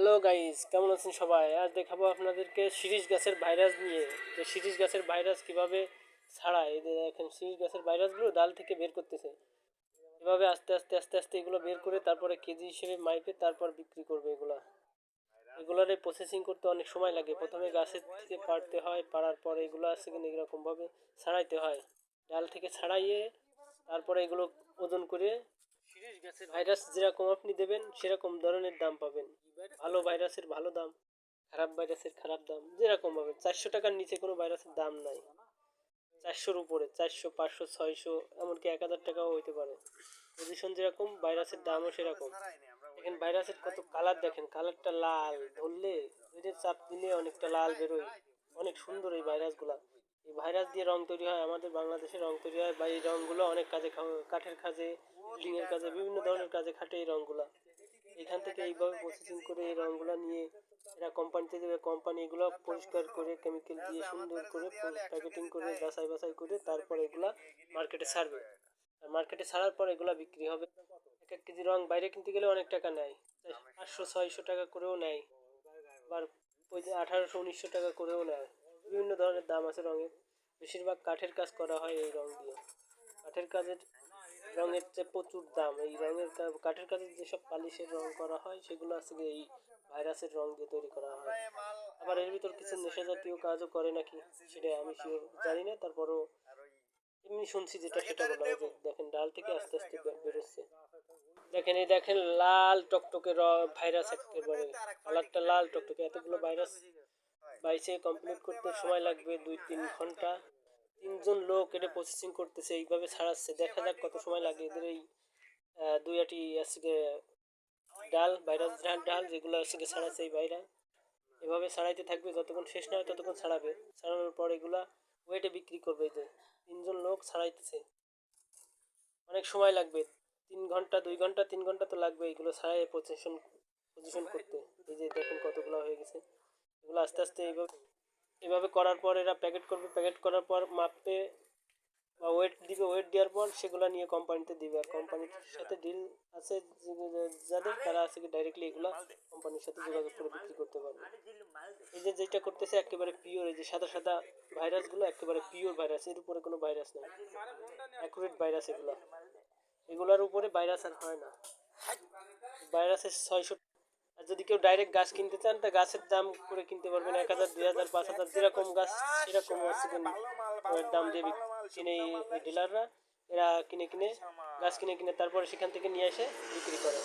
Hello guys, কেমন আছেন সবাই? আজ দেখাবো আপনাদেরকে শিরীষ গাছের ভাইরাস নিয়ে। যে শিরীষ গাছের ভাইরাস কিভাবে ছাড়ায়। এই যে দেখেন, শিরীষ গাছের ভাইরাসগুলো ডাল থেকে বের করতেছে। এভাবে আস্তে আস্তে আস্তে আস্তে এগুলো বের করে তারপরে কেজি হিসেবে মাইপে তারপর বিক্রি করবে। এগুলার প্রসেসিং করতে অনেক সময় লাগে। প্রথমে গাছের থেকে পাড়তে হয়, পাড়ার পরে এগুলো আছে কিনা এরকমভাবে ছাড়াইতে হয়। ডাল থেকে ছাড়াইয়ে তারপরে এগুলো ওজন করে ভাইরাস যেরকম আপনি দেবেন সেরকম ধরনের দাম পাবেন। ভালো ভাইরাসের ভালো দাম, খারাপ ভাইরাসের খারাপ দাম। যেরকম হবে 400 টাকার নিচে কোনো ভাইরাসের দাম নাই। 400-র উপরে 400, 500, 600, এমনকি 1000 টাকাও হইতে পারে। পজিশন যেরকম ভাইরাসের দামও সেরকম। দেখেন ভাইরাসের কত কালার, দেখেন কালারটা লাল, ধরলে ওইটা চাপ দিলে অনেকটা লাল বেরোয়। অনেক সুন্দর এই ভাইরাসগুলা। এই ভাইরাস দিয়ে রং তৈরি হয়, আমাদের বাংলাদেশে রং তৈরি হয়, বা এই রংগুলো অনেক কাজে, কাঠের কাজে, বিল্ডিংয়ের কাজে, বিভিন্ন ধরনের কাজে খাটে এই রংগুলা। এখান থেকে এইভাবে প্রসেসিং করে এই রংগুলো নিয়ে এরা কোম্পানিতে দেবে। কোম্পানি এগুলো পরিষ্কার করে কেমিক্যাল দিয়ে সুন্দর করে প্যাকেটিং করে যাচাই বাছাই করে তারপর এগুলা মার্কেটে ছাড়বে। আর মার্কেটে ছাড়ার পর এগুলা বিক্রি হবে। এক এক কেজি রং বাইরে কিনতে গেলে অনেক টাকা নেয়, 500-600 টাকা করেও নেয়, আবার ওই যে 1800-1900 টাকা করেও নেয়। বিভিন্ন ধরনের দাম আছে রঙের। বেশিরভাগ কাঠের কাজ করা হয় এই রং দিয়ে। কাঠের কাজের রঙের চেয়ে প্রচুর দাম। এই রঙের কাঠের কাজের যেসব পালিশের রং করা হয় সেগুলো আছে এই ভাইরাসের রং দিয়ে তৈরি করা হয়। আবার এর ভিতর কিছু নেশা জাতীয় কাজও করে নাকি, সেটা আমি শিওর জানি না, তারপরও এমনি শুনছি যেটা সেটা বললাম। যে দেখেন ডাল থেকে আস্তে আস্তে বেরোচ্ছে। দেখেন এই দেখেন লাল টকটকে ভাইরাস, একেবারে কালারটা লাল টকটকে। এতগুলো ভাইরাস বাইসে কমপ্লিট করতে সময় লাগবে 2-3 ঘন্টা। 3জন লোক এটা প্রসেসিং করতেছে, এইভাবে ছাড়াচ্ছে। দেখা যাক কত সময় লাগে এদের এই দুই আটি আজকে ডাল, ভাইরাস ডাল যেগুলো আজকে ছাড়াচ্ছে এই ভাইরাস। এভাবে ছাড়াইতে থাকবে যতক্ষণ শেষ না হয় ততক্ষণ ছাড়াবে। ছাড়ানোর পর এগুলা ওয়েটে বিক্রি করবে। এই যে 3জন লোক ছাড়াইতেছে, অনেক সময় লাগবে। 3 ঘন্টা, 2 ঘন্টা, 3 ঘন্টা তো লাগবে এইগুলো ছাড়াই পজিশন করতে। এই যে দেখুন কতগুলো হয়ে গেছে। এগুলো আস্তে আস্তে এভাবে করার পর এরা প্যাকেট করবে। প্যাকেট করার পর মাপবে বা ওয়েট দিবে। ওয়েট দেওয়ার পর সেগুলো নিয়ে কোম্পানিতে দিবে। আর কোম্পানির সাথে ডিল আছে যাদের, তারা আছে কি ডাইরেক্টলি এগুলো কোম্পানির সাথে যোগাযোগ করে বিক্রি করতে পারবে। এই যে যেটা করতেছে একেবারে পিওর। এই যে সাদা সাদা ভাইরাসগুলো একেবারে পিওর ভাইরাস, এর উপরে কোনো ভাইরাস নেই, অ্যাকুরেট ভাইরাস এগুলো। এগুলোর উপরে ভাইরাস আর হয় না। ভাইরাসের 600। আর যদি কেউ ডাইরেক্ট গাছ কিনতে চান তা গাছের দাম করে কিনতে পারবেন, 1000, 2000, 5000, যেরকম গাছ সেরকম হচ্ছে দাম দিয়ে কিনে এই ডিলাররা। এরা কিনে কিনে গাছ কিনে কিনে তারপরে সেখান থেকে নিয়ে এসে বিক্রি করে।